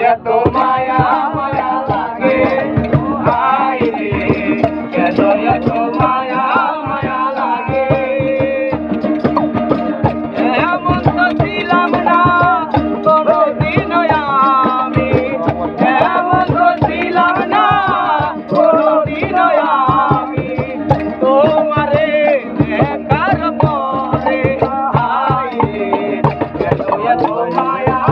এতো মায়া মায়া লাগে হায় রে কেন এতো মায়া মায়া লাগে এমন তো ছিলাম না কোনোদিন আমি এমন তো ছিলাম না কোনোদিন আমি তোমারে দেখার পরে হায় রে কেন এতো মায়া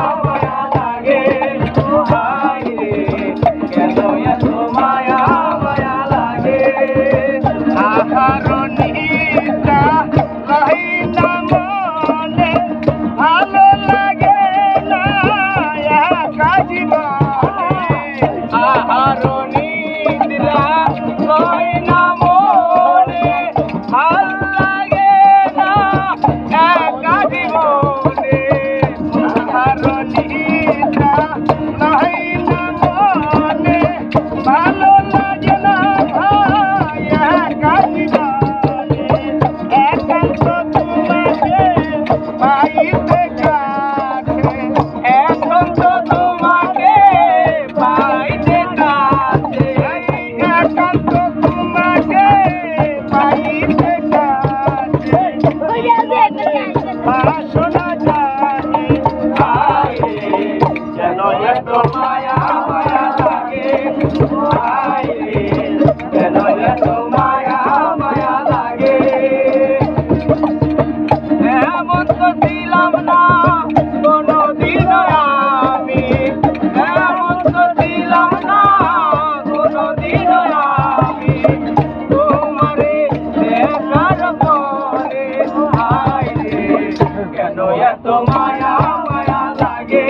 এতো মায়া মায়া লাগে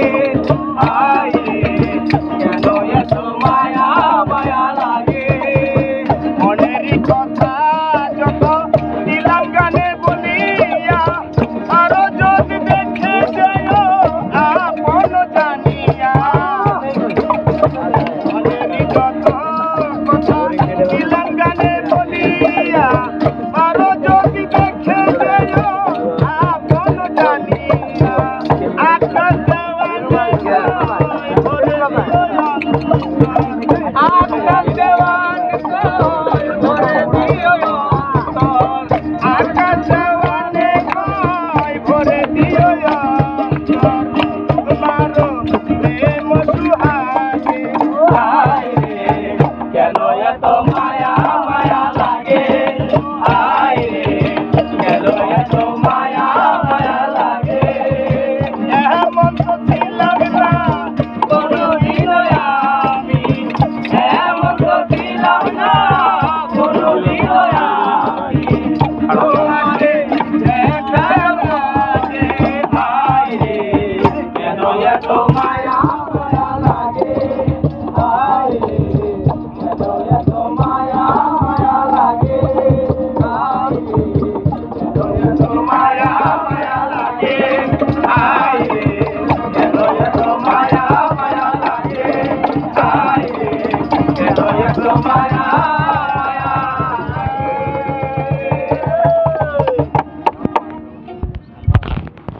হায় রে কেন এতো মায়া মায়া লাগে মনের কথা যত দিলাম গানে বলিয়া আরো যদি দেখে যাও আপন জানিয়া মনের যত কথা দিলাম গানে বলিয়া আরো যদি দেখে যাও আপন জানিয়া আকাশ দেওয়ান ভরে দিও আকাশ দেওয়ানে ভরে দিও তোমার প্রেম সুহাগে হায় রে কেন এত মায়া মায়া লাগে হায় রে কেন এত মায়া মায়া লাগে এমন তো ছিলাম না কোনোদিন আমি এমন তো ছিলাম না কোনোদিন আমি তোমারে দেখার পরে হায় রে কেন এত মায়া মায়া লাগে হায় রে কেন এত মায়া মায়া লাগে হায় রে কেন এত মায়া মায়া লাগে হায় রে কেন এত মায়া মায়া লাগে হায় রে কেন এত মায়া